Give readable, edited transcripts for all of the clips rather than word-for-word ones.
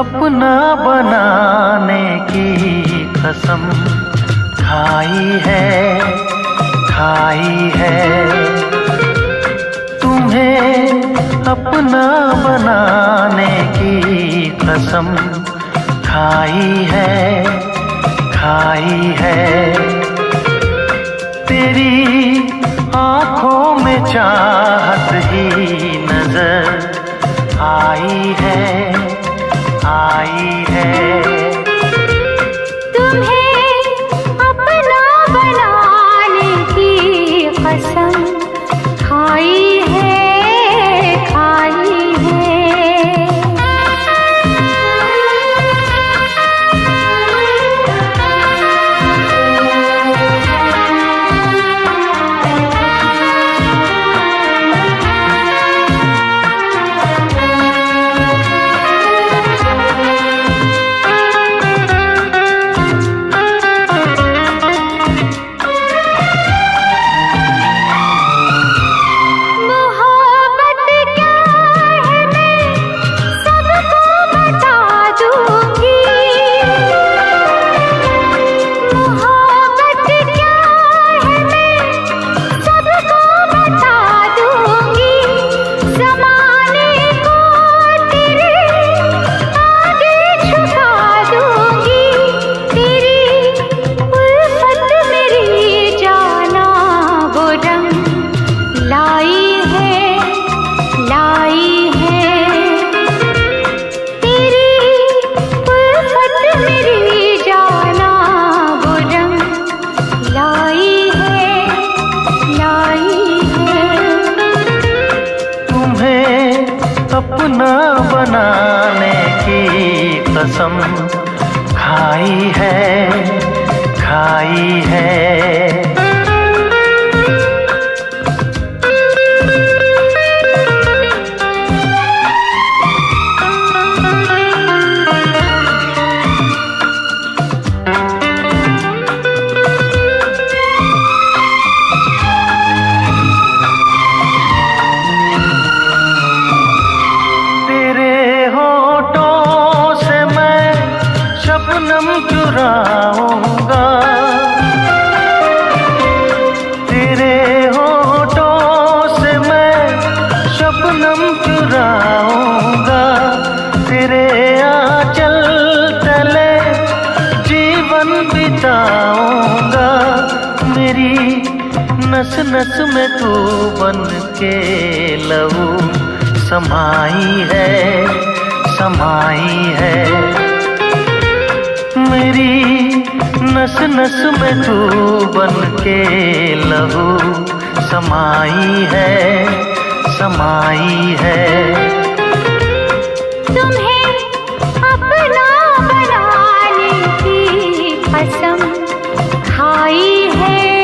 अपना बनाने की कसम खाई है तुम्हें अपना बनाने की कसम खाई है तेरी आँखों में चाहत ही नजर आई है तुम्हें अपना बनाने की कसम खाई है अपना बनाने की कसम खाई है शबनम चुराऊंगा तेरे होठों से मैं शबनम चुराऊंगा तेरे आंचल तले जीवन बिताऊंगा मेरी नस नस में तू बन के लहू समाई है मेरी नस नस में तू बन के लहू समाई है तुम्हें अपना बनाने की कसम खाई है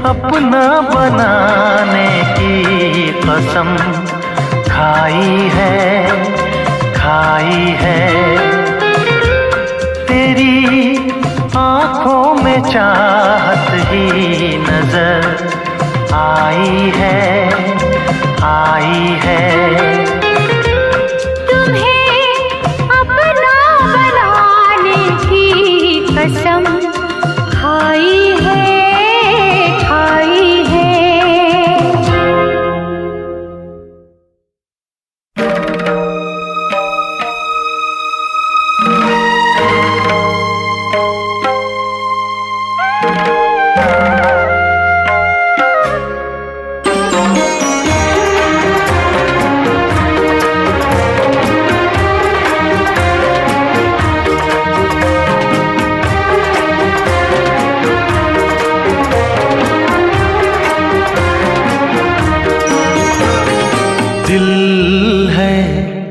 अपना बनाने की कसम खाई है तेरी आँखों में चाहत ही नजर आई है तुम्हें अपना बनाने की कसम खाई है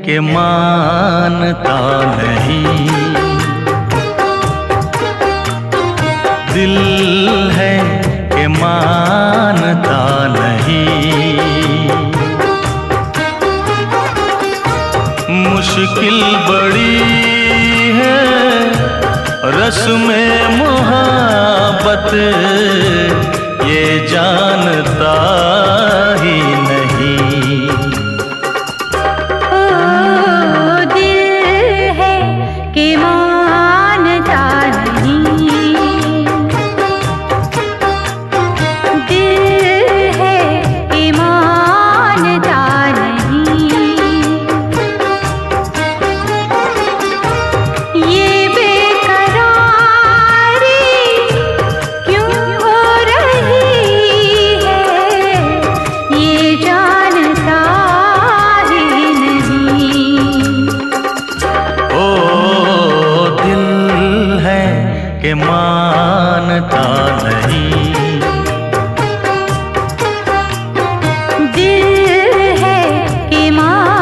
कि मानता नहीं। दिल है कि मानता नहीं। मुश्किल बड़ी है रस्म मोहब्बत, ये जानता ही नहीं। ओ दिल है कि मानता नहीं। दिल है कि मानता नहीं। ये कि मानता नहीं। दिल है कि मानता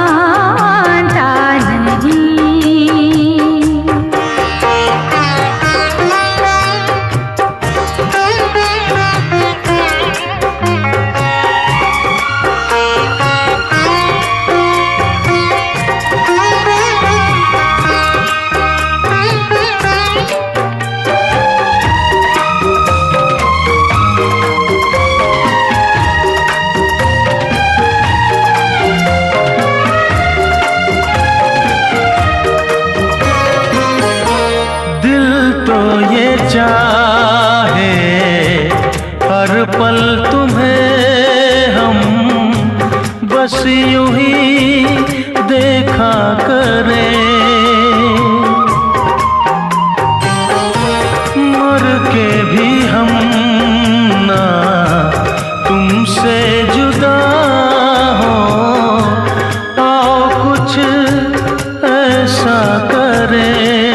चाहे हर पल तुम्हें हम बस यूं ही देखा करें। मर के भी हम ना तुमसे जुदा हो, आओ कुछ ऐसा करें।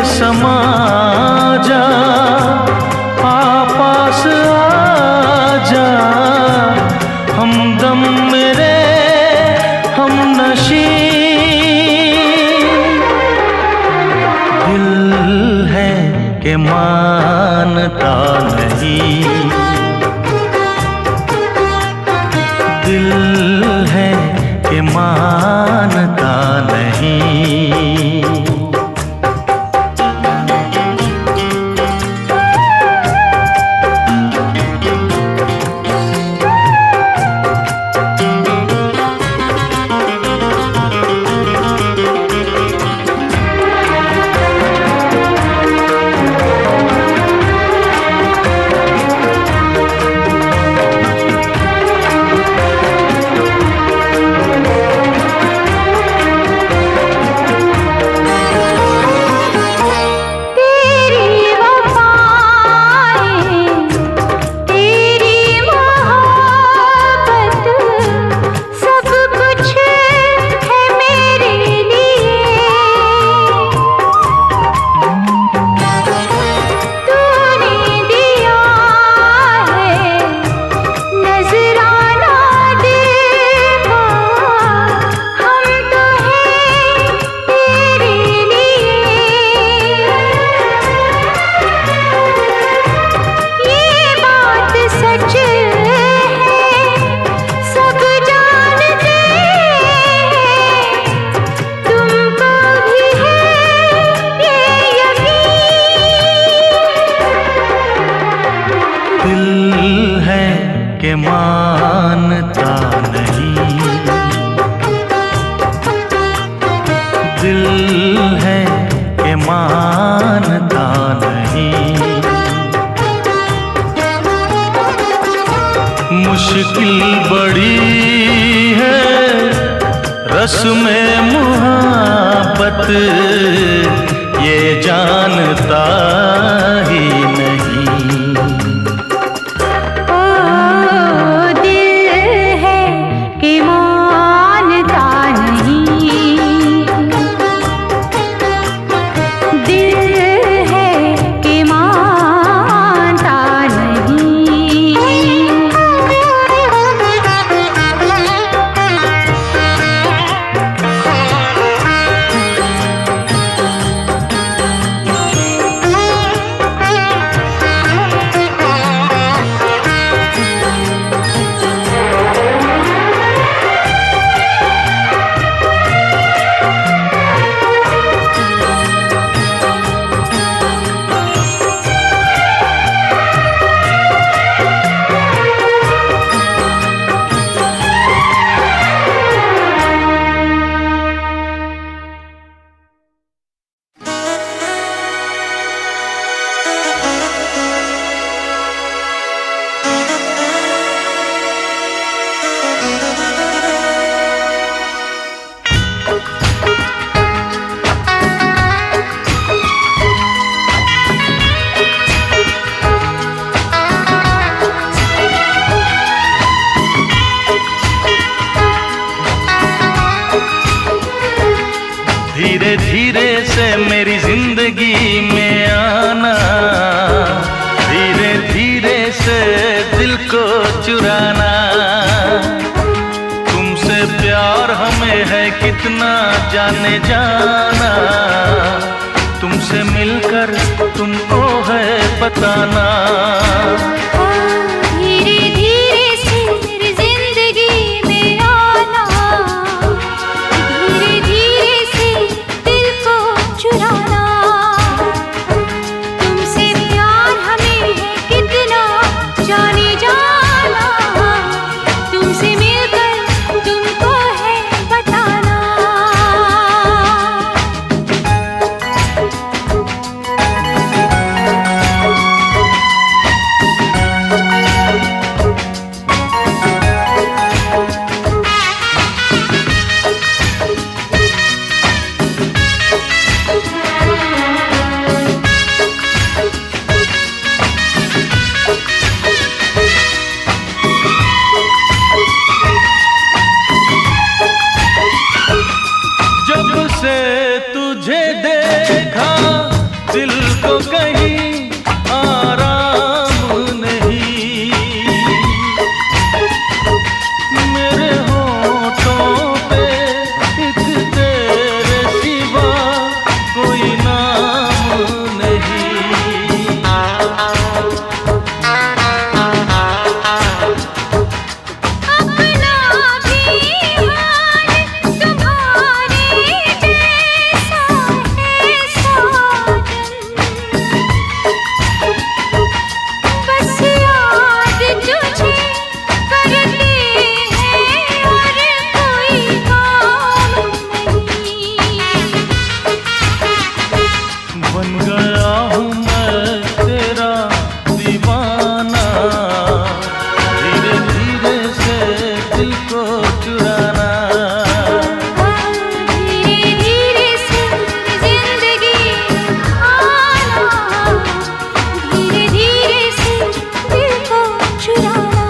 समा जा पास आ जा, हमदम मेरे हम नशी। दिल है कि मानता नहीं। दिल है कि मानता नहीं। कि मानता नहीं। दिल है कि मानता नहीं। मुश्किल बड़ी है रस्म मोहब्बत, ये जानता ही नहीं। धीरे धीरे से मेरी जिंदगी में आना, धीरे धीरे से दिल को चुराना। तुमसे प्यार हमें है कितना जाने जाना, तुमसे मिलकर तुमको है बताना। धीरे धीरे से मेरी जिंदगी में आना, धीरे धीरे से दिल को चुराना। तुमसे प्यार हमें है कितना जाने जाना, तुमसे मिलकर तुमको है बताना। जब से तुझे देखा दिल को कहीं आराम नहीं, मेरे होठों पे एक तेरे सिवा कोई नाम नहीं। अपना भी हाल तुम्हारे जैसा है साजन, बस याद तुझे करते हैं और कोई काम नहीं। बन गया हूँ मैं तेरा दीवाना, धीरे धीरे से दिल को चुराना। धीरे धीरे से जिंदगी आना, धीरे धीरे से दिल को चुराना।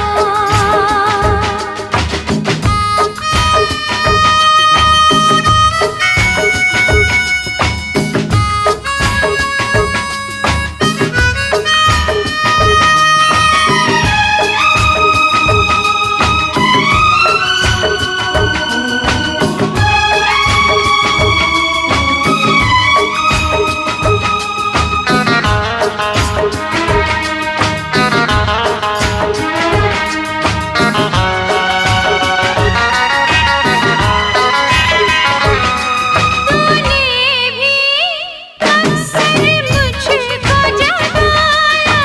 तूने भी अक्सर मुझको जगाया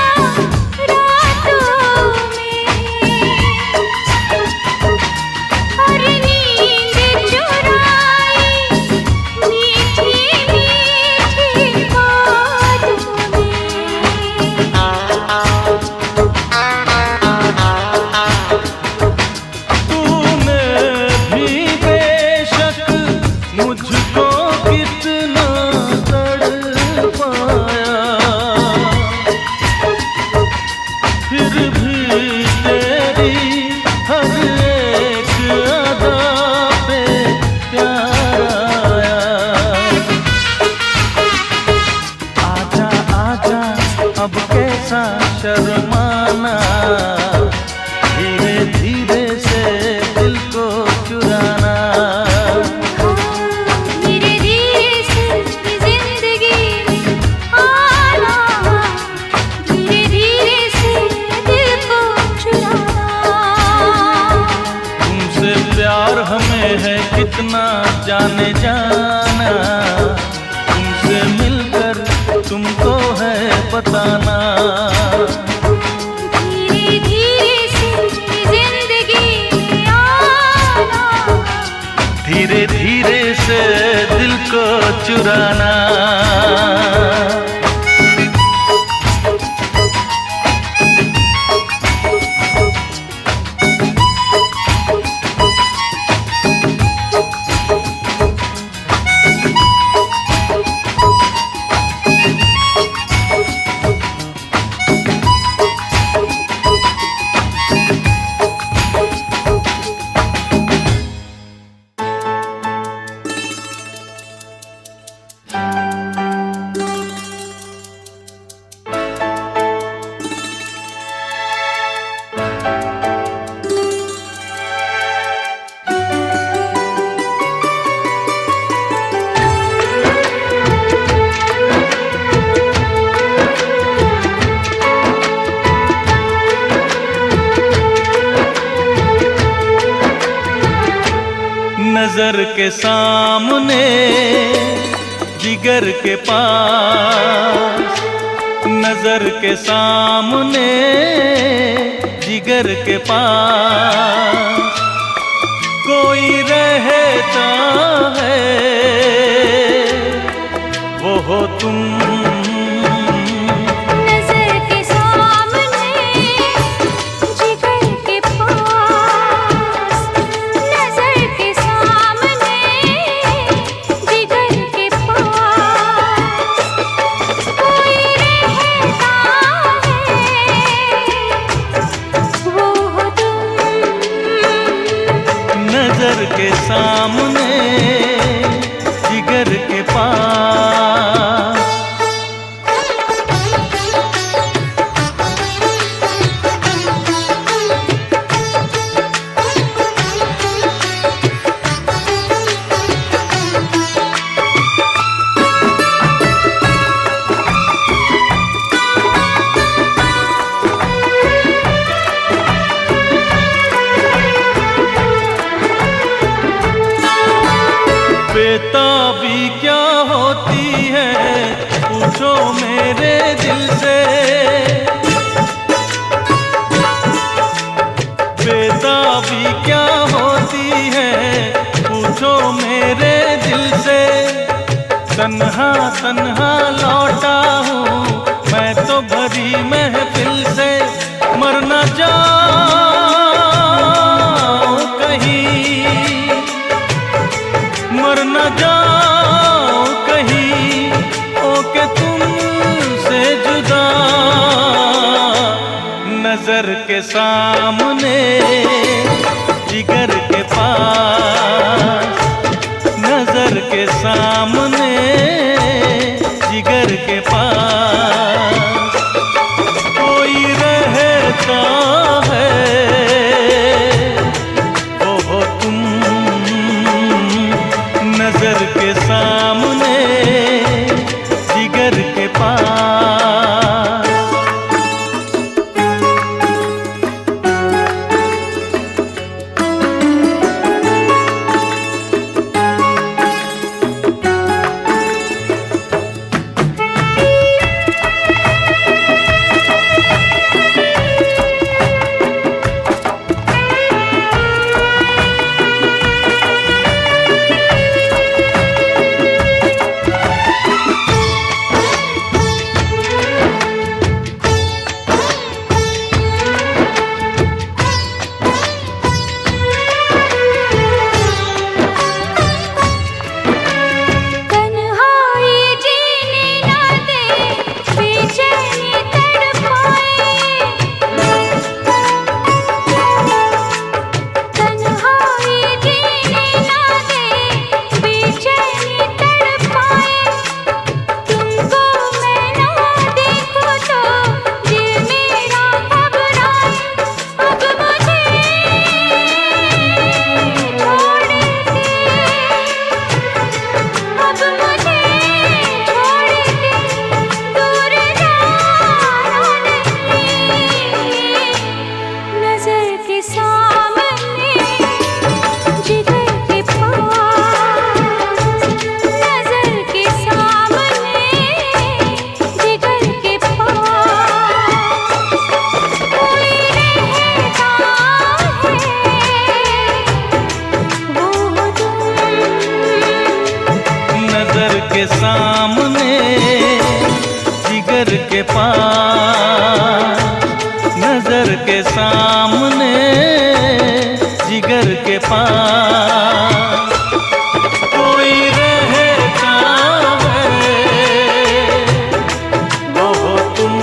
रातों में, और नींद चुराई मीठी मीठी बातों में। तूने भी बेशक मुझको कितना तड़पाया, फिर भी तेरी हर एक अदा पे प्यार आया। आजा आजा अब कैसा शर्माना, धीरे धीरे से दिल को चुराना। धीरे धीरे से जिंदगी में आना, धीरे धीरे से दिल को चुराना। तुमसे प्यार हमें है कितना जाने जाना, तुमसे मिलकर तुमको है बताना। धीरे धीरे से जिंदगी में आना, धीरे धीरे से दिल को चुराना। नजर के सामने जिगर के पास, नजर के सामने जिगर के पास कोई रहता है, वो हो तुम। नजर के सामने जिगर के पास, नजर के सामने जिगर के पास कोई रहता है, वो हो तुम। नजर के सामने जिगर के पास। बेताबी क्या होती है पूछो मेरे दिल से, बेताबी क्या होती है पूछो मेरे दिल से। तन्हा तन्हा लौटा हूँ मैं तो भरी महफिल से, मर न जाऊं कहीं, मर न जाओ कहीं ओके तुमसे जुदा। नजर के सामने जिगर के पास, नजर के सामने जिगर के पास कोई रहता है, वो हो तुम। नजर के सामने जिगर के पास। के सामने जिगर के पास, नजर के सामने जिगर के पास कोई रहता है, वो हो तुम।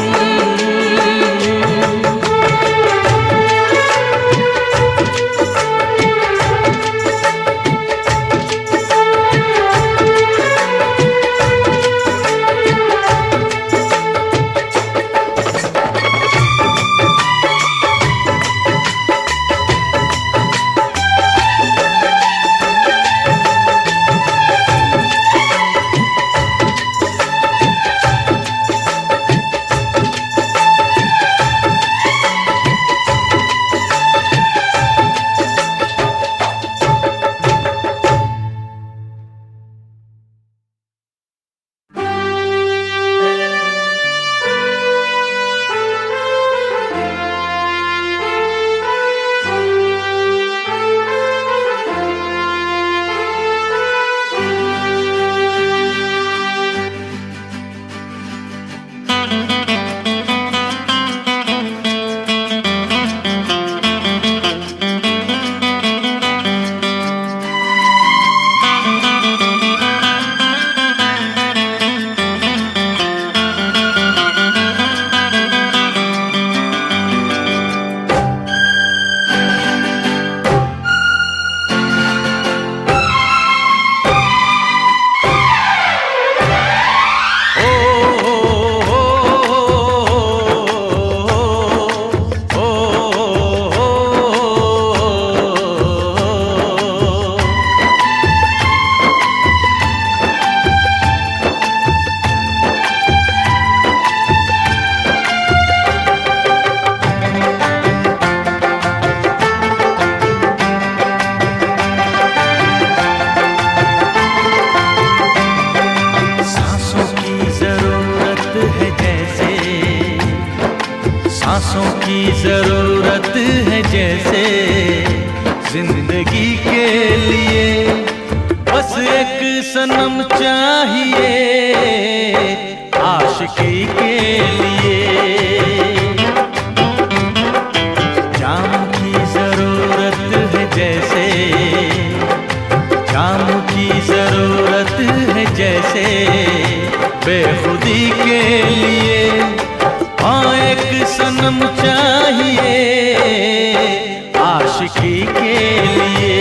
सांसों की जरूरत है जैसे जिंदगी के लिए, बस एक सनम चाहिए आशिकी के लिए। जाम की जरूरत है जैसे, जाम की जरूरत है जैसे बेखुदी के लिए। हाँ एक सनम चाहिए आशिकी के लिए,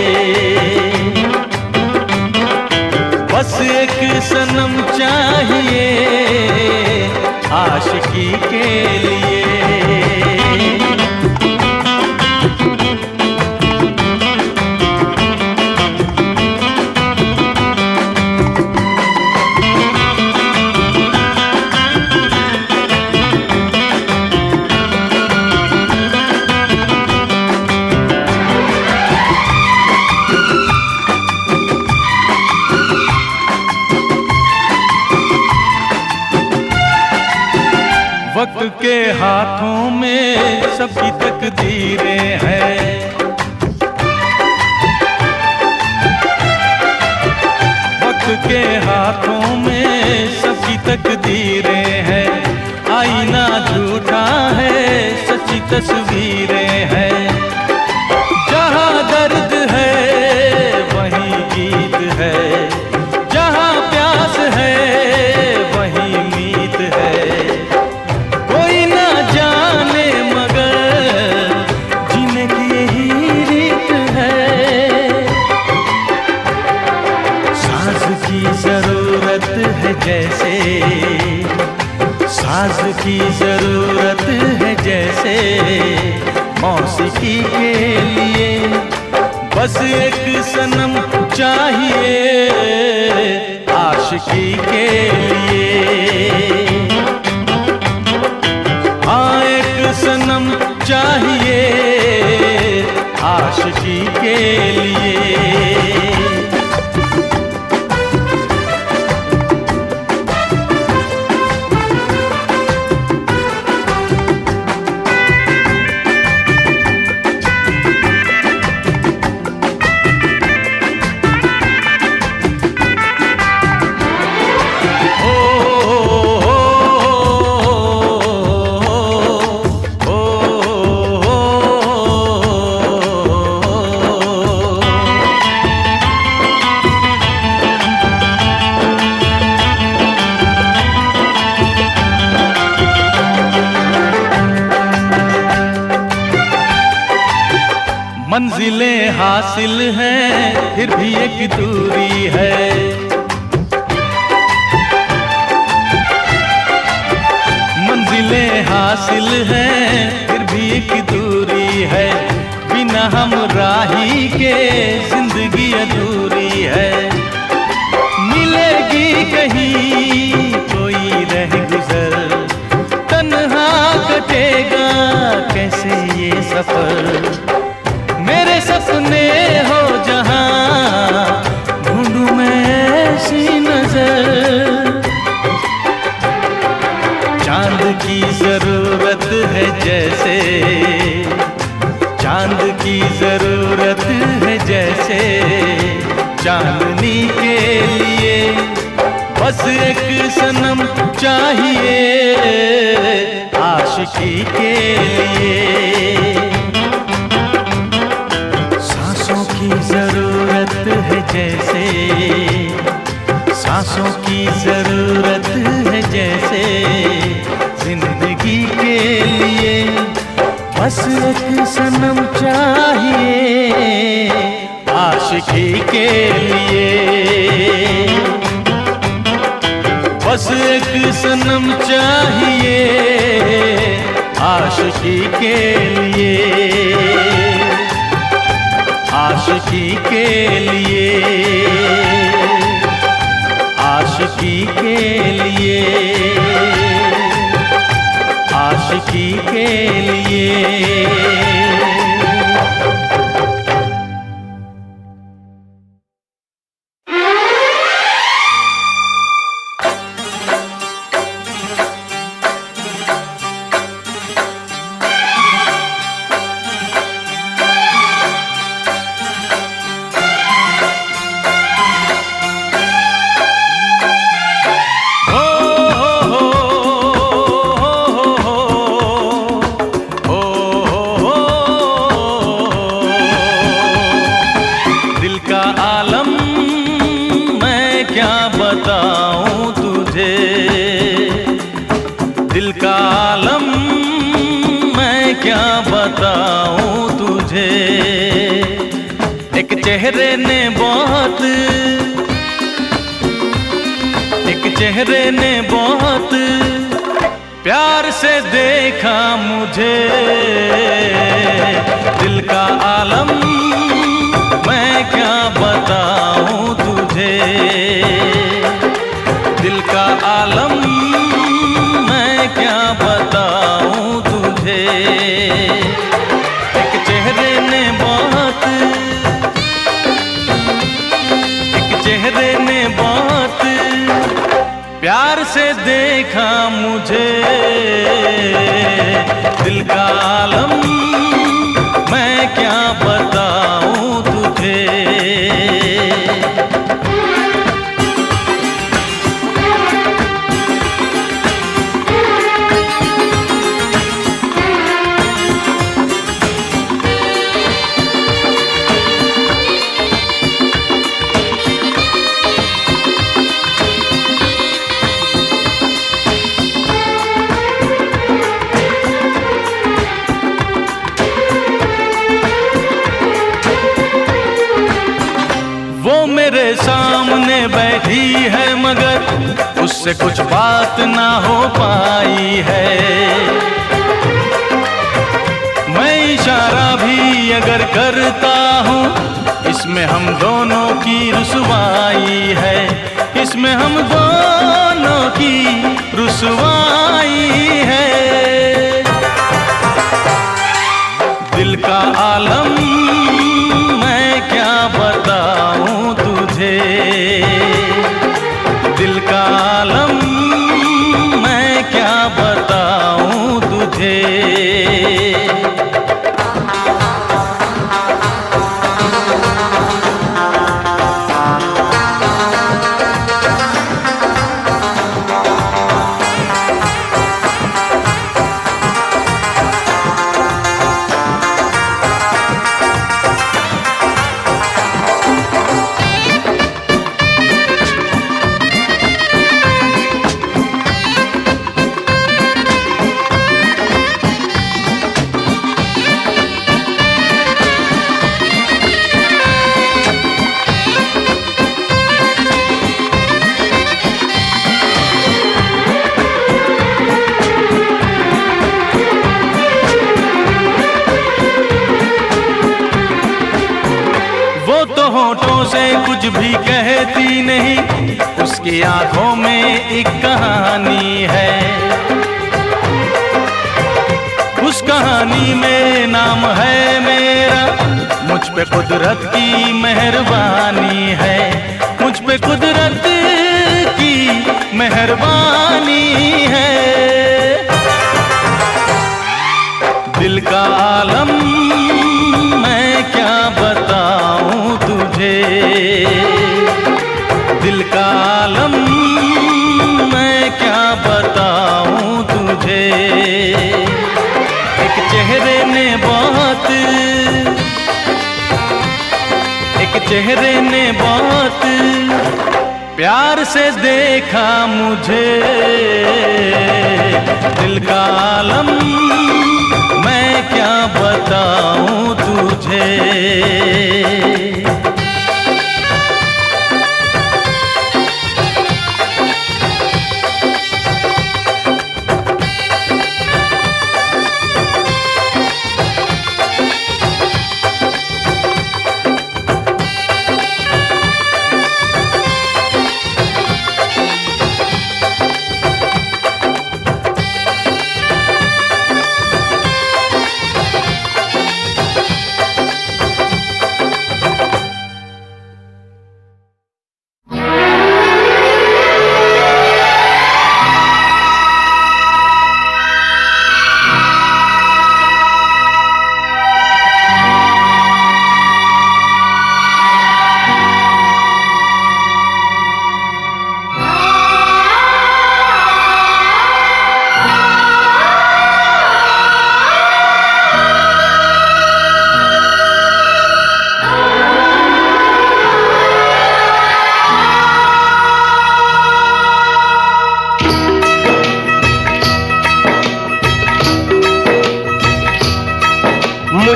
बस एक सनम चाहिए आशिकी के लिए। वक्त के हाथों में सबकी तकदीरें हैं, वक्त के हाथों में सबकी तकदीरें हैं। आईना झूठा है सच्ची तस्वीरें हैं, जहाँ दर्द है वहीं गीत है, जहाँ प्यास है वहीं मीत है। जरूरत है जैसे, साज की जरूरत है जैसे मौसीकी के लिए, बस एक सनम चाहिए आशिकी के लिए। हाँ एक सनम चाहिए आशिकी के लिए। मंजिलें हासिल हैं फिर भी एक दूरी है, मंजिलें हासिल हैं फिर भी एक दूरी है। बिना हम राही के जिंदगी अधूरी है, मिलेगी कहीं कोई रह गुजर, तन्हा कटेगा कैसे ये सफर। मेरे सपने हो जहां ढूंढूं मैं ऐसी नजर, चांद की जरूरत है जैसे, चांद की जरूरत है जैसे चांदनी के लिए, बस एक सनम चाहिए आशिकी के लिए। जरूरत है जैसे, सांसों की जरूरत है जैसे जिंदगी के लिए, बस एक सनम चाहिए आशिकी के लिए, बस एक सनम चाहिए आशिकी के लिए, आशिकी के लिए, आशिकी के लिए, आशिकी के लिए। बताऊं तुझे, दिल का आलम मैं क्या बताऊं तुझे। एक चेहरे ने बहुत, एक चेहरे ने बहुत प्यार से देखा मुझे, दिल का आलम मैं क्या बताऊं तुझे, दिल का आलम मैं क्या बताऊं तुझे। एक चेहरे ने बहुत, एक चेहरे ने बहुत प्यार से देखा मुझे, दिल का आलम मैं क्या बताऊं तुझे। वो मेरे सामने बैठी है मगर उससे कुछ बात ना हो पाई है। मैं इशारा भी अगर करता हूँ इसमें हम दोनों की रुसवाई है, इसमें हम दोनों की रुसवाई है। दिल का आलम मैं क्या बताऊं तुझे, दिल का आलम मैं क्या बताऊं तुझे। होठों से कुछ भी कहती नहीं, उसकी आंखों में एक कहानी है, उस कहानी में नाम है मेरा। मुझ पे कुदरत की मेहरबानी है, मुझ पे कुदरत की मेहरबानी है। दिल का आलम मैं क्या बताऊं तुझे, दिल का आलम मैं क्या बताऊं तुझे। एक चेहरे ने बहुत, एक चेहरे ने बहुत प्यार से देखा मुझे, दिल का आलम मैं क्या बताऊं तुझे।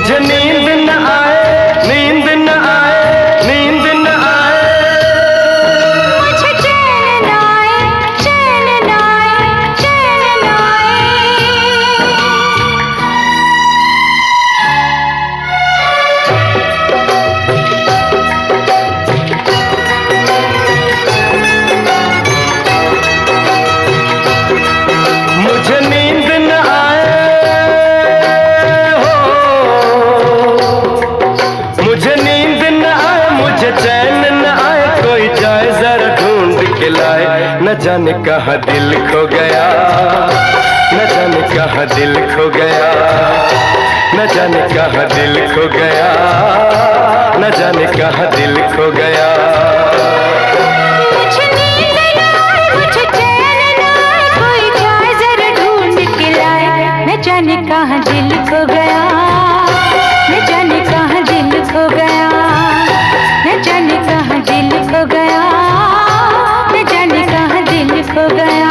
मुझे नींद न आए, नींद न आए, नींद न आए। मुझे चैन न आए, चैन न आए, चैन न आए। मुझे नींद न आए हो, मुझे नींद न आए, मुझे चैन न आए। कोई जाए जरा ढूंढ के लाए, न जाने कहाँ दिल खो गया, न जाने कहाँ दिल खो गया, न जाने कहाँ दिल खो गया, न जाने कहाँ दिल खो गया। मुझे नींद न आए, मुझे चैन न आए। कोई जाए जरा ढूंढ के लाए, न जाने कहाँ दिल खो गया, न जाने कहाँ दिल खो गया, न जाने कहाँ दिल खो गया, न जाने कहाँ दिल खो गया।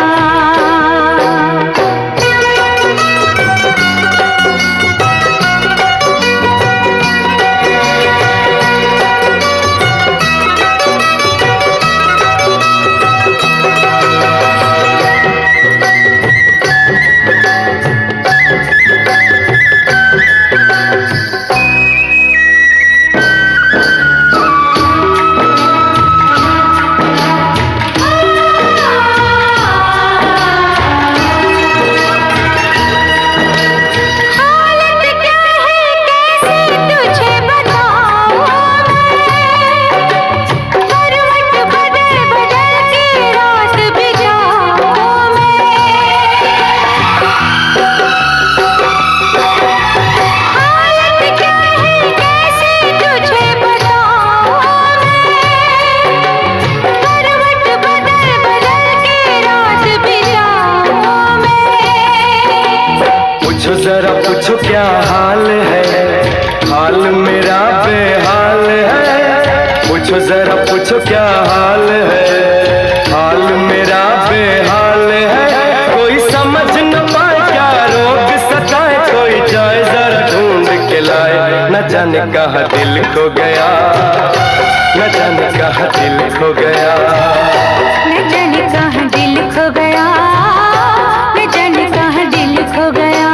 पूछो जरा पूछो क्या हाल है, हाल मेरा बेहाल है। पूछो जरा पूछो क्या हाल है, हाल मेरा बेहाल है। कोई समझ न पाए क्या रोग सताए, कोई जाए जरा ढूंढ के लाए। न जाने कहाँ दिल खो गया, न जाने कहाँ दिल खो गया, न जाने कहाँ दिल खो गया, न जाने कहाँ दिल खो गया।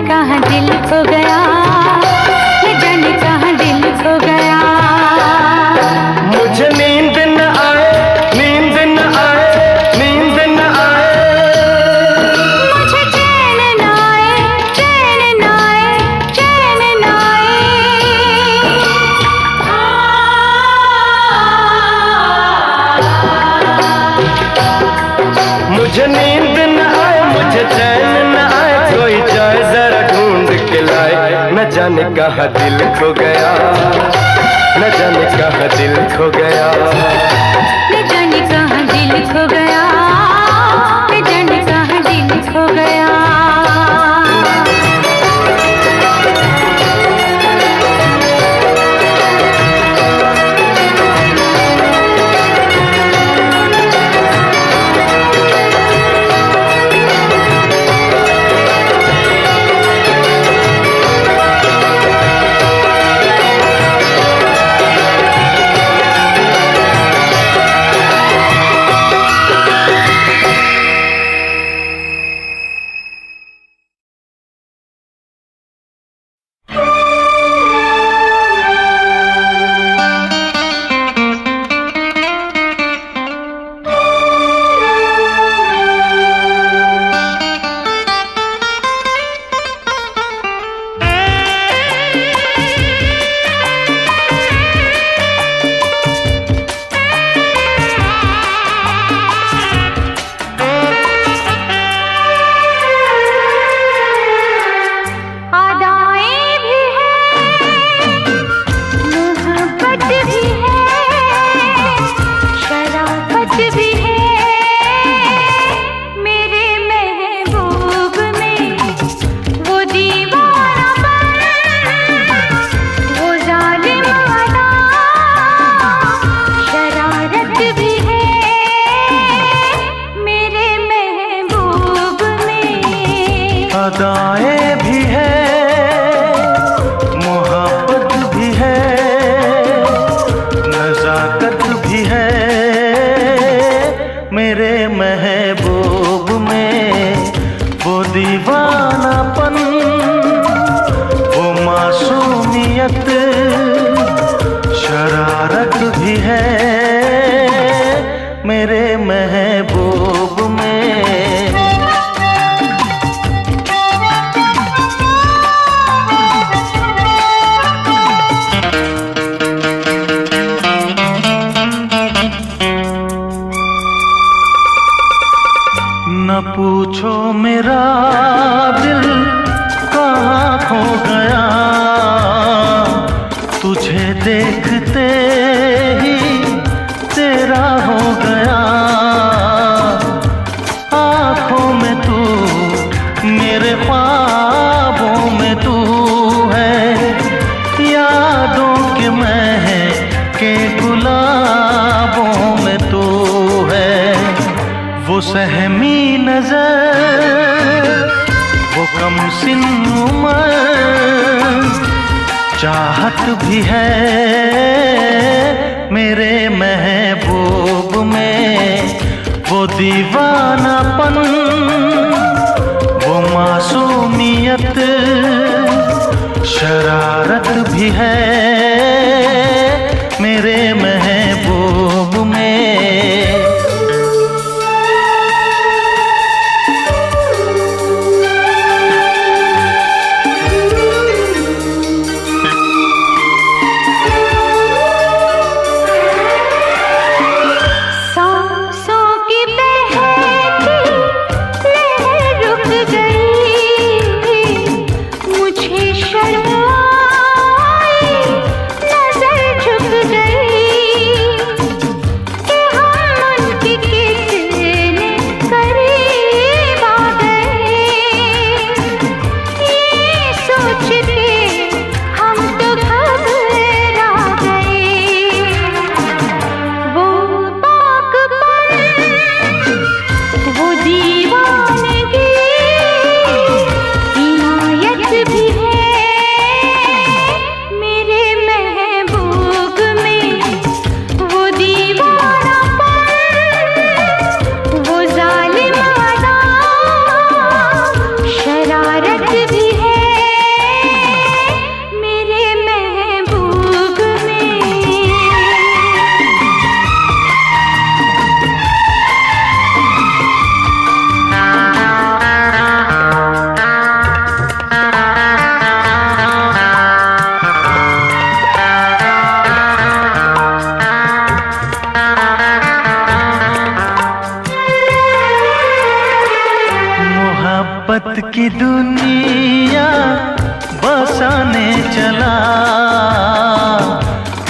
कहाँ दिल खो गया, न जाने कहाँ दिल खो गया। मुझे नींद न आए, नींद न आए, नींद न आए। मुझे चैन न आए, चैन न आए, चैन न आए। मुझे नींद न आए, मुझे चैन न आए। कोई जाए जरा ढूंढ के लाए, न जाने कहाँ दिल खो गया, न जाने कहाँ दिल खो गया, न जाने कहाँ दिल खो गया, न जाने कहाँ दिल खो गया। गुलाबों में तो है वो सहमी नजर, वो कम सिन उम्र, चाहत भी है मेरे महबूब में, वो दीवानापन, वो मासूमियत, शरारत भी है मेरे महबूब में। मोहब्बत की दुनिया बसाने चला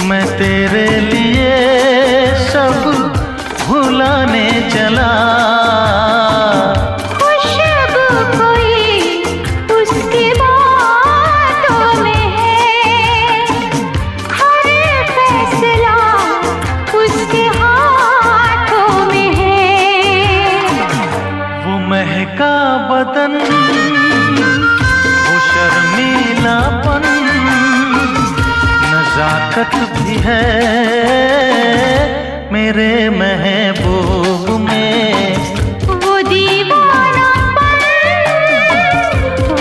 मैं, तेरे लिए सब भुलाने चला। खुशबू कोई उसकी बातों में है, हर फैसला उसके हाथों में है। वो महका बदन, वो शर्मीलापन, नजाकत भी है मेरे महबूब में, वो दीवानापन,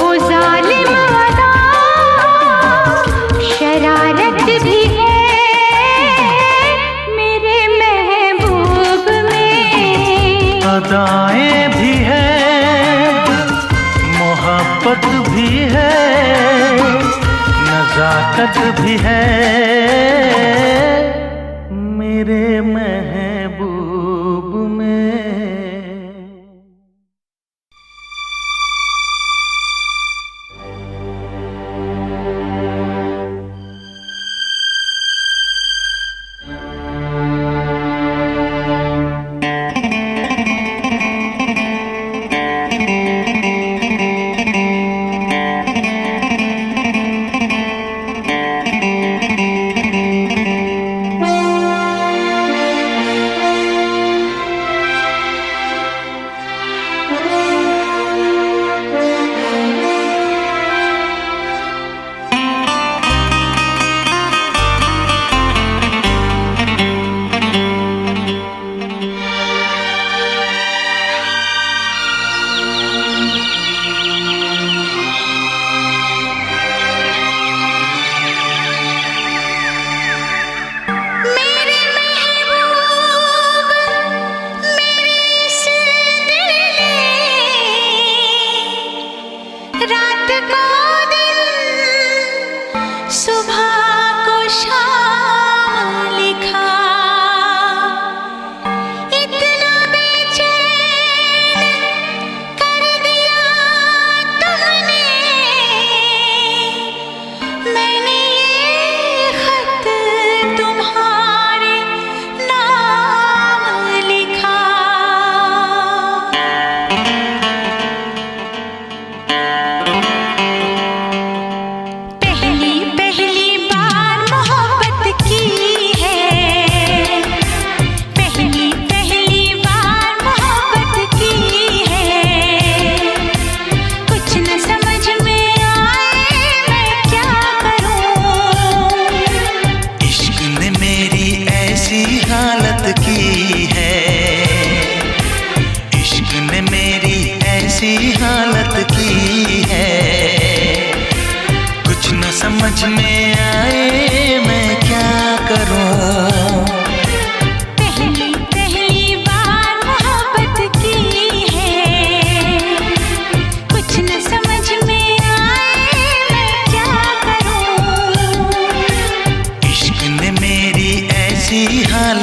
वो जालिम अदा, शरारत भी है मेरे महबूब में। अदाएं भी है, मोहब्बत भी है, नजाकत भी है मेरे महबूब में।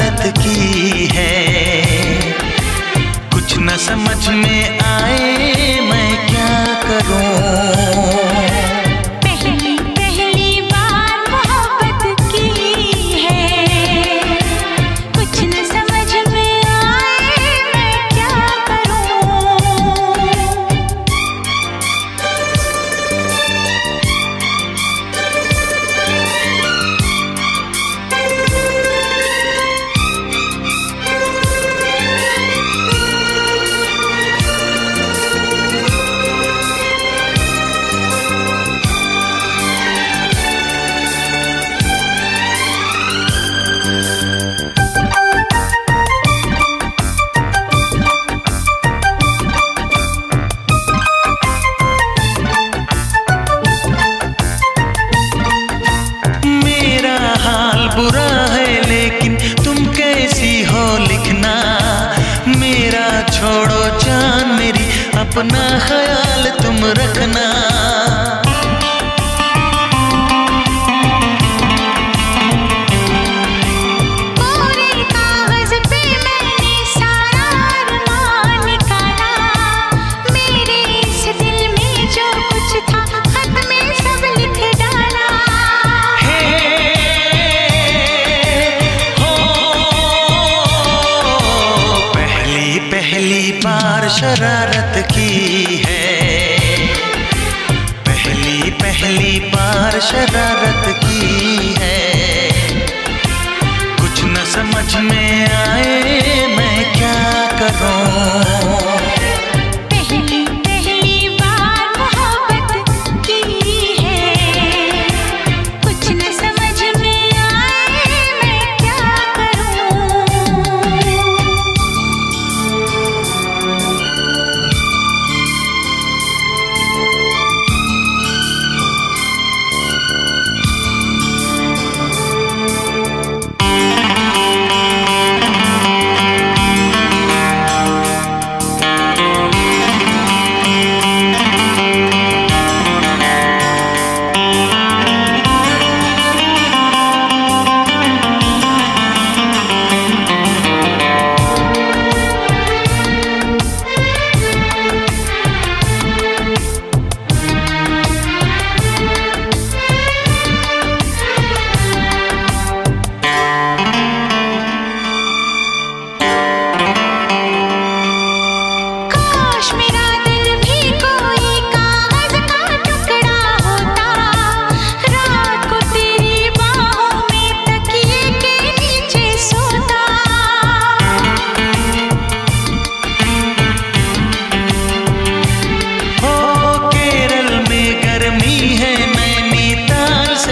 हालत की है। कुछ न समझ में आए मैं क्या करूं। पहली पहली बार मोहब्बत की है, कुछ न समझ में आए मैं क्या करूं। बुरा है लेकिन तुम कैसी हो लिखना। मेरा छोड़ो जान मेरी, अपना ख्याल तुम रखना। पूरे कागज पे मैंने सारा अरमान निकाला। मेरे इस दिल में जो कुछ था खत में सब लिख डाला। पहली बार शरारत की है, पहली बार शरारत की है। कुछ न समझ में आए मैं क्या करूं। पहली पहली बार मोहब्बत की है, कुछ न समझ में आए मैं क्या करूं।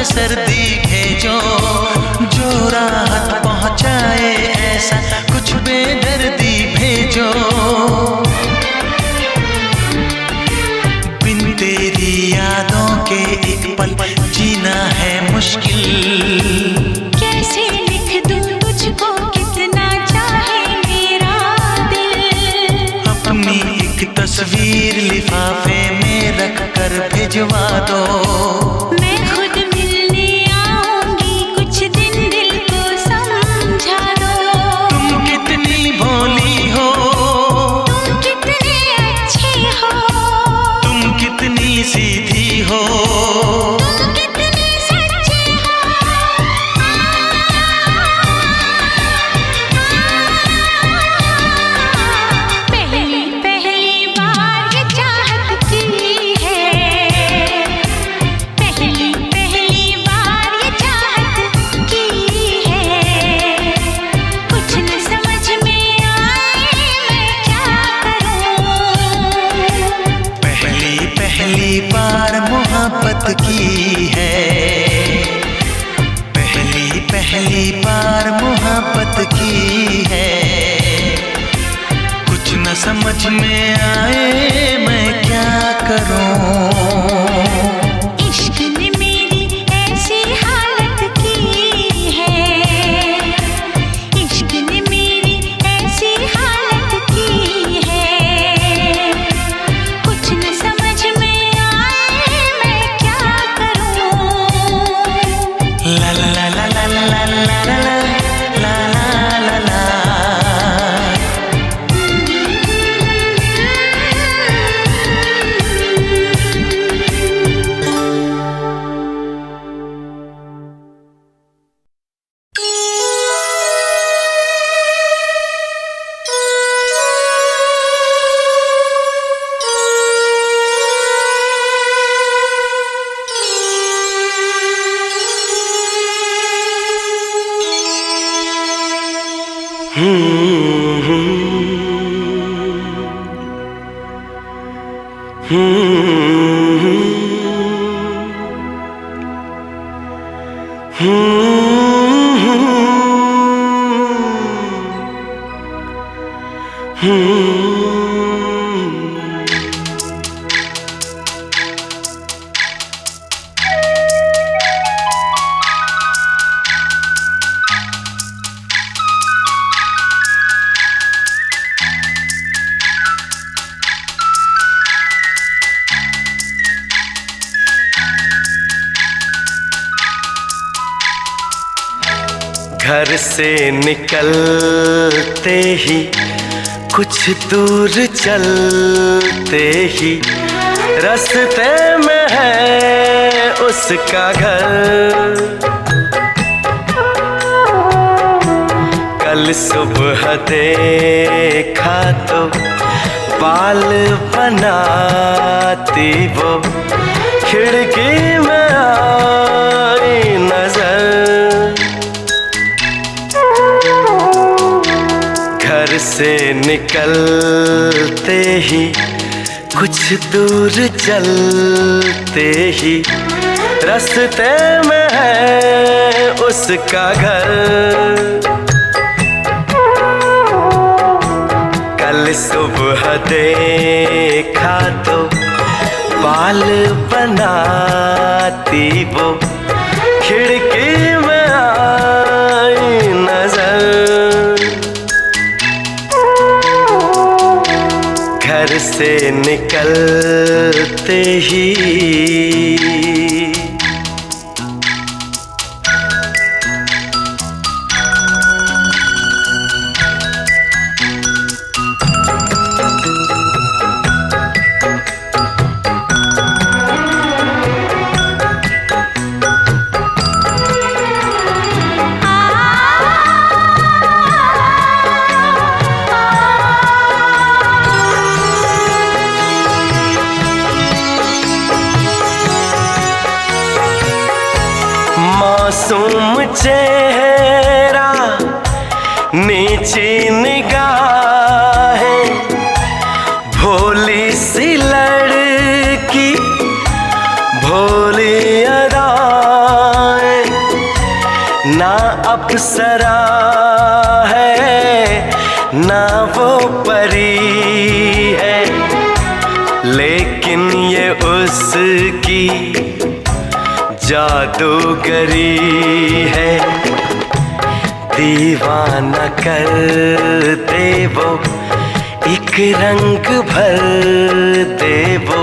सर्दी भेजो जो राहत पहुंचाए, ऐसा कुछ बेदर्दी भेजो। बिन तेरी यादों के एक पल जीना है मुश्किल। कैसे लिख दूं तुझको कितना चाहे मेरा दिल। अपनी एक तस्वीर लिफाफे में रख कर भिजवा दो। मैं खुद मिलने आऊंगी, कुछ दिन दिल को समझा दो। तुम कितनी भोली हो, तुम कितने अच्छे हो, तुम कितनी सीधी हो, तुम कितने सच्चे हो। पहली पहली बार ये चाहत की है, पहली पहली बार ये चाहत की है। कुछ न समझ में आए मैं क्या करूं। पहली बार मोहब्बत की है, पहली बार मोहब्बत की है। कुछ न समझ में आए मैं क्या करूं। इश्क ने मेरी ऐसी हालत की है, इश्क ने मेरी ऐसी हालत की है। कुछ न समझ में आए मैं क्या करूं। ला ला ला ला ला ला ला ला ला ला घर से निकलते ही कुछ दूर चलते ही रास्ते में है उसका घर। कल सुबह देखा तो बाल बनाती वो खिड़की में आई नजर। घर से निकलते ही कुछ दूर चलते ही रास्ते में है उसका घर। कल सुबह देखा तो बाल बनाती वो खिड़की में आई नजर। घर से निकलते ही मासूम चेहरा नीची निगाहें भोली सी लड़की भोली अदाएं। ना अप्सरा है ना वो परी है लेकिन ये उसकी जादूगरी है। दीवाना कर दे वो एक रंग भर दे वो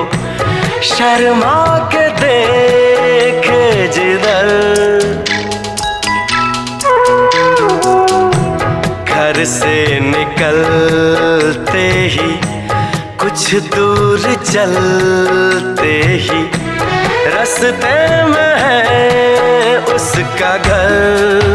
शर्मा के देख जिधर। घर से निकलते ही कुछ दूर चलते ही रास्ते में है उसका घर।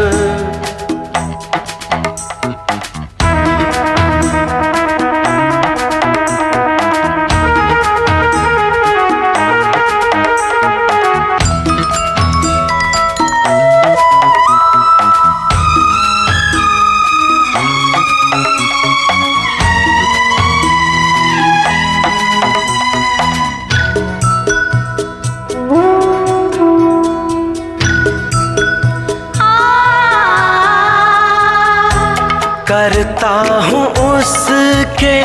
करता हूँ उसके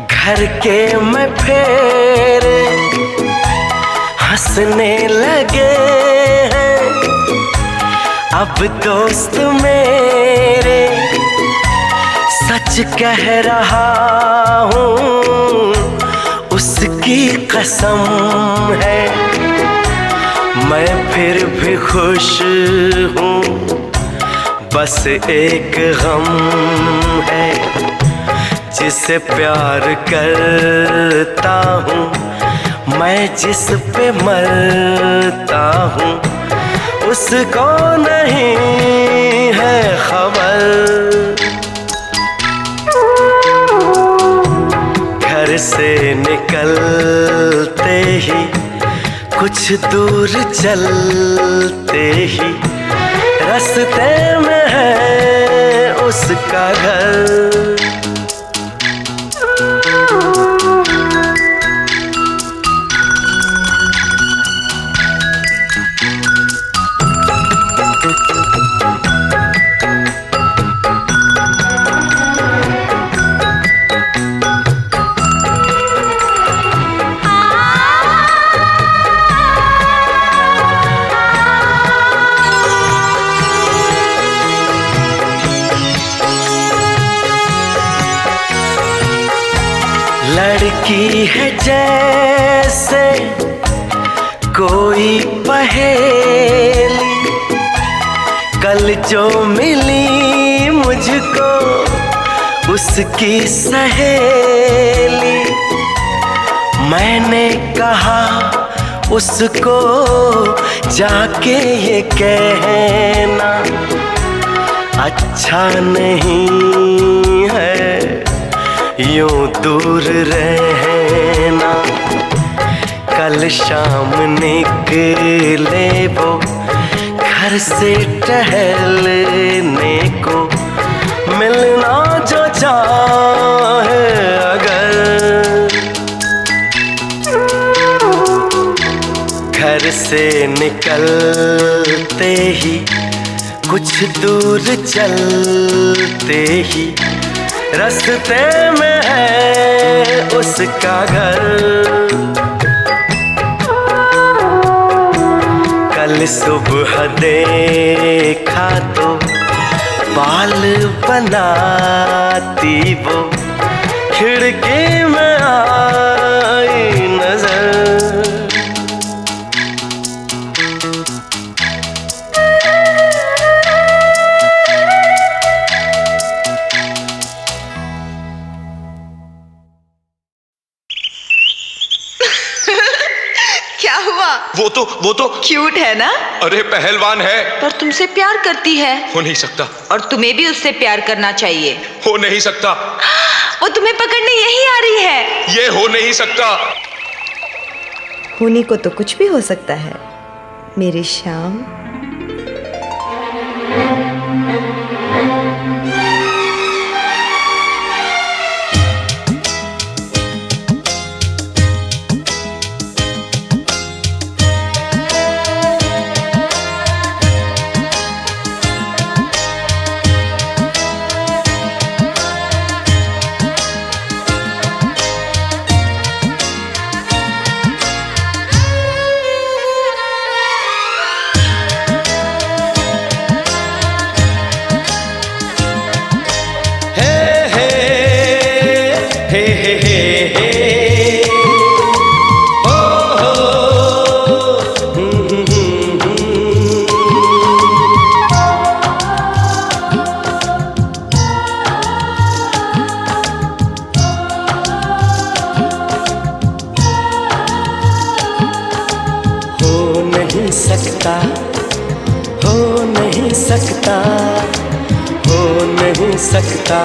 घर के मैं फेरे हंसने लगे हैं अब दोस्त मेरे। सच कह रहा हूँ उसकी कसम है मैं फिर भी खुश हूँ। बस एक गम है जिसे प्यार करता हूँ मैं जिस पे मरता हूँ उसको नहीं है खबर। घर से निकलते ही कुछ दूर चलते ही रास्ते में है उस उसका घर। लड़की है जैसे कोई पहेली, कल जो मिली मुझको उसकी सहेली। मैंने कहा उसको जाके ये कहना अच्छा नहीं है यूं दूर रहना। कल शाम निकले वो घर से टहलने को, मिलना जो चाहे अगर। घर से निकलते ही कुछ दूर चलते ही रास्ते में है उसका घर। कल सुबह देखा तो बाल बनाती वो खिड़की में आई नजर। क्या हुआ? वो तो क्यूट है ना? अरे पहलवान है। पर तुमसे प्यार करती है। हो नहीं सकता। और तुम्हें भी उससे प्यार करना चाहिए। हो नहीं सकता। वो तुम्हें पकड़ने यही आ रही है। ये हो नहीं सकता। होने को तो कुछ भी हो सकता है मेरी शाम। सकता, हो नहीं सकता, हो नहीं सकता,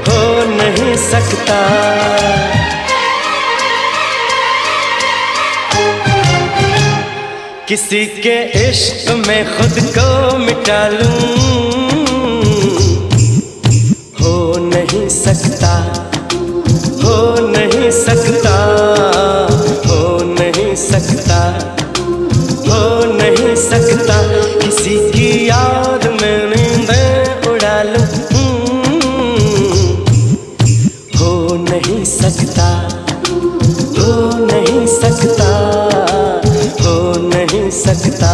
हो नहीं सकता। किसी के इश्क में खुद को मिटा लूं, हो नहीं सकता, हो नहीं सकता, हो नहीं सकता, हो नहीं सकता। किसी की याद में नींदें उड़ा लूं, हो नहीं सकता, हो नहीं सकता, हो नहीं सकता,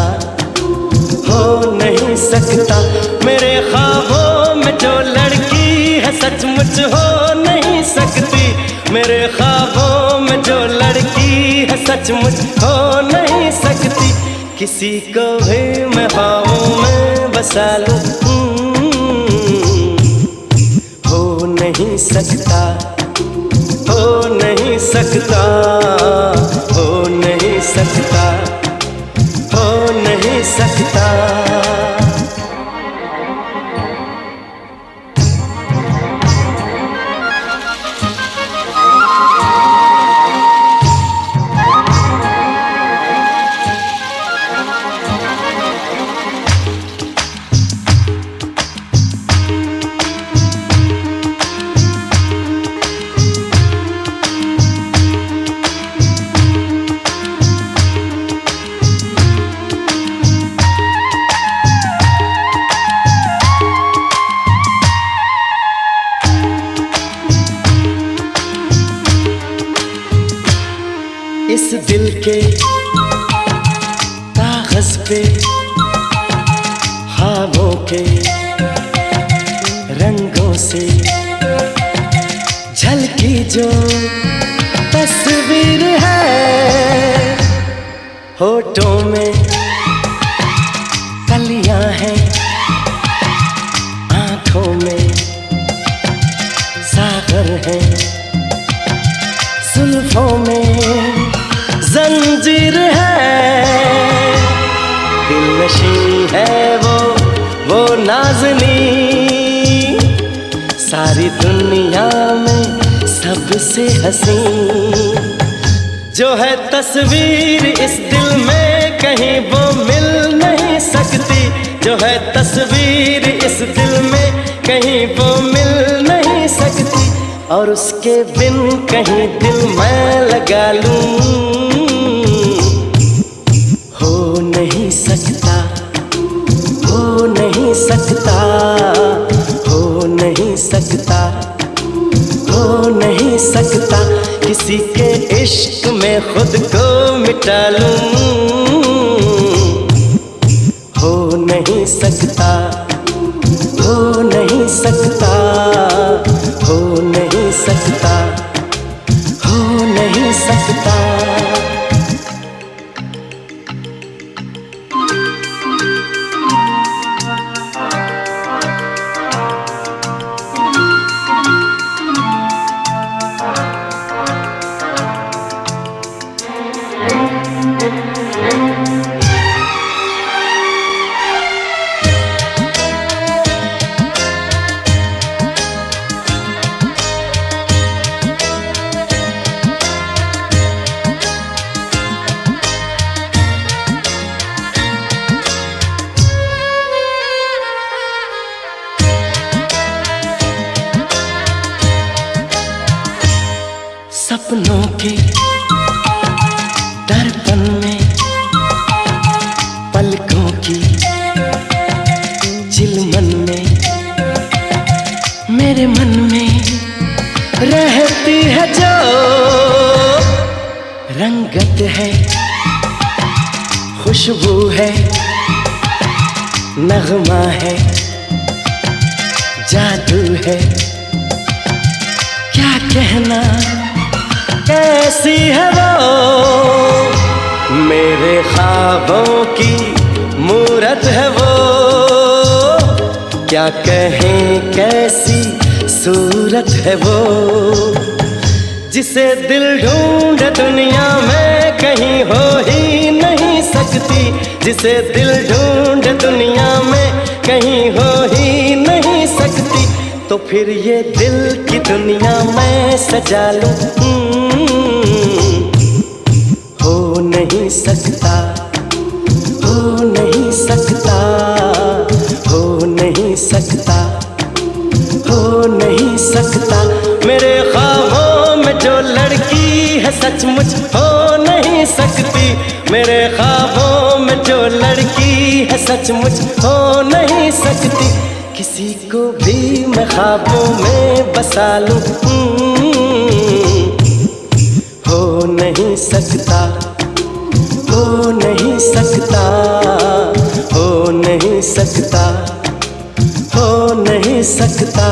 हो नहीं सकता। मेरे ख्वाबों में जो लड़की है सचमुच हो नहीं सकती, मेरे ख्वाबों में जो लड़की है सचमुच हो नहीं सकती। किसी को भी मैं ख्वाबों में बसा लूं, हो नहीं सकता, हो नहीं सकता, हो नहीं सकता, हो नहीं सकता। के कागज पे ख्वाबों के रंगों से झलकी जो तस्वीर है, होठों में कलियां हैं, आंखों में सागर है, जुल्फों में जंजीर है, दिलनशी है वो नाज़नी, सारी दुनिया में सबसे हसी, जो है तस्वीर इस दिल में कहीं वो मिल नहीं सकती, जो है तस्वीर इस दिल में कहीं वो मिल नहीं सकती, और उसके बिन कहीं दिल मैं लगा लूं, हो नहीं सकता, हो नहीं सकता, हो नहीं सकता, हो नहीं सकता, किसी के इश्क में खुद को मिटा लूं, हो नहीं सकता, हो नहीं सकता, हो नहीं सकता, हो नहीं सकता। सपनों के दर्पण में पलकों की चिलमन में मेरे मन में रहती है जो रंगत है, खुशबू है, नगमा है, जादू है, क्या कहना कैसी है वो, मेरे ख्वाबों की मूरत है वो, क्या कहें कैसी सूरत है वो, जिसे दिल ढूंढ दुनिया में कहीं हो ही नहीं सकती, जिसे दिल ढूंढ दुनिया में कहीं हो ही नहीं सकती, तो फिर ये दिल की दुनिया मैं सजा लूं, हो नहीं सकता, हो नहीं सकता, हो नहीं सकता, हो नहीं सकता, मेरे ख्वाबों में जो लड़की है सचमुच हो नहीं सकती, मेरे ख्वाबों में जो लड़की है सचमुच हो नहीं सकती, किसी को भी मैं ख्वाबों में बसा लूं, हो नहीं सकता, हो नहीं सकता, हो नहीं सकता, हो नहीं सकता।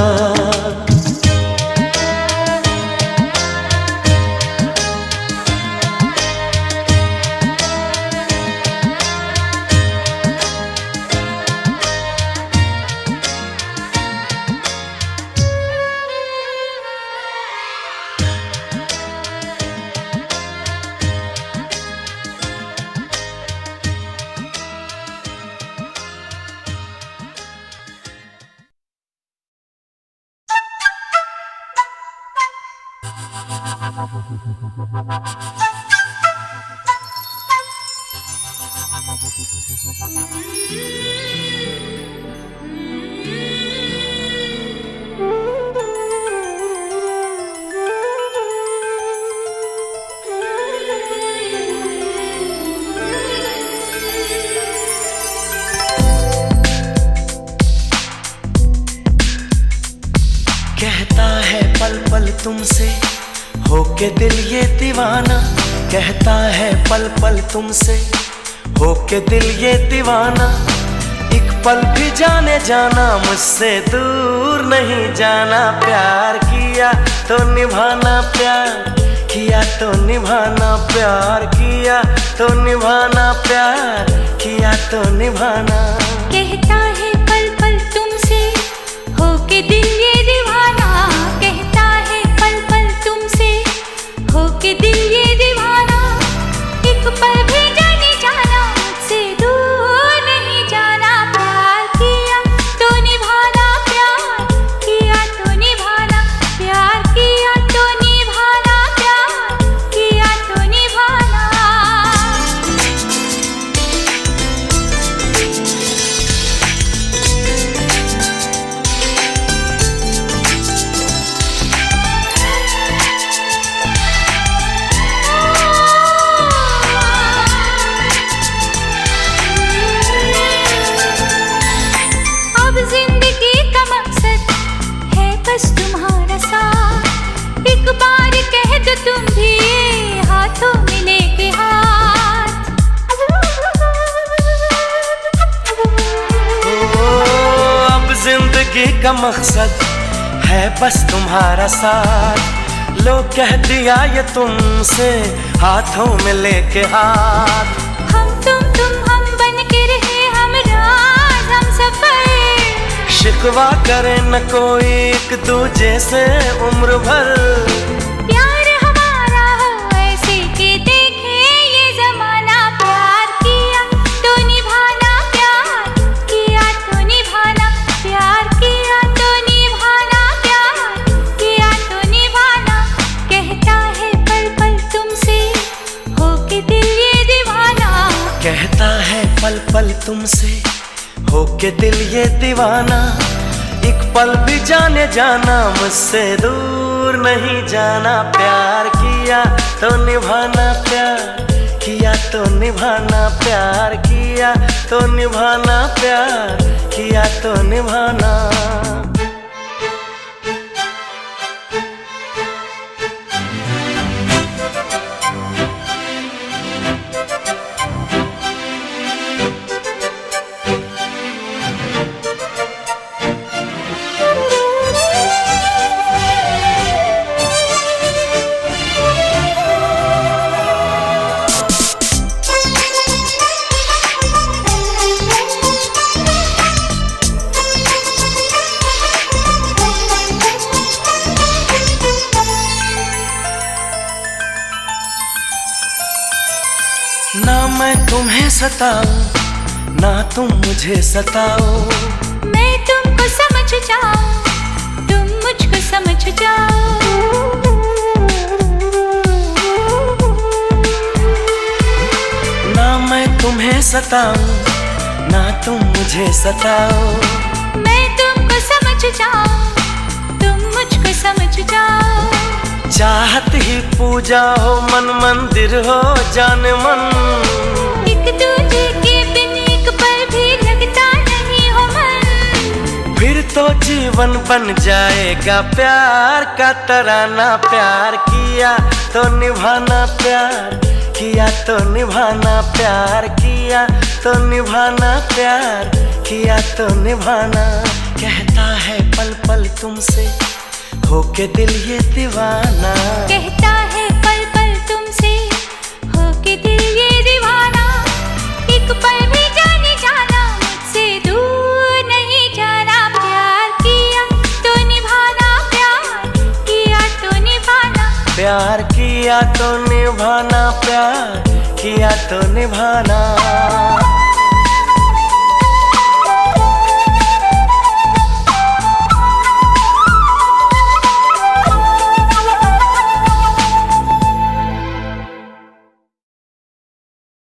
कहता है पल पल तुमसे होके दिल ये दीवाना कहता है पल पल तुमसे, होके दिल ये दीवाना एक पल भी जाने जाना मुझसे दूर नहीं जाना। प्यार किया तो निभाना, प्यार किया तो निभाना, प्यार किया तो निभाना, प्यार किया तो निभाना। कहता है पल पल तुमसे, होके दिल ये दीवाना, कहता है पल पल तुमसे, होके दिल ये दीवाना एक पल भी जाने जाना मुझसे दूर नहीं जाना। प्यार किया तो निभाना, प्यार किया तो निभाना, प्यार किया तो निभाना, प्यार किया तो निभाना। अब जिंदगी का मकसद है बस तुम्हारा साथ, एक बार कह दो तुम भी ये हाथों में लेके हाथ। अब जिंदगी का मकसद है बस तुम्हारा साथ, लो कह दिया ये तुमसे हाथों में लेके हाथ। हम बन के रहे हम राज हम सफर, शिकवा करे न कोई एक दूजे से उम्र भर। प्यार हमारा हो ऐसे कि देखे ये जमाना। प्यार किया तो निभाना, प्यार किया तो निभाना, प्यार किया तो निभाना, प्यार किया तो निभाना। कहता है पल पल तुमसे, होके दिल ये दीवाना, कहता है पल पल तुमसे, होके दिल ये दीवाना एक पल भी जाने जाना मुझसे दूर नहीं जाना। प्यार किया तो निभाना, प्यार किया तो निभाना, प्यार किया तो निभाना, प्यार किया तो निभाना। ना मैं तुम्हें सताऊं ना तुम मुझे सताओ, मैं तुमको समझ जाऊं तुम मुझको समझ जाओ। ना मैं तुम्हें सताऊं ना तुम मुझे सताओ, मैं तुमको समझ जाऊं तुम मुझको समझ जाओ। चाहत ही पूजा हो मन मंदिर हो जान मन, एक दूजे के बिन एक पल भी लगता नहीं हो मन। फिर तो जीवन बन जाएगा प्यार का तराना। प्यार किया तो निभाना, प्यार किया तो निभाना, प्यार किया तो निभाना, प्यार किया तो निभाना। कहता है पल पल तुमसे, होके दिल ये दीवाना, कहता है पल पल तुमसे, होके दिल ये दीवाना एक पल भी जाने जाना मुझसे दूर नहीं जाना। प्यार किया तो निभाना, प्यार किया तो निभाना, प्यार किया तो निभाना, प्यार किया तो निभाना।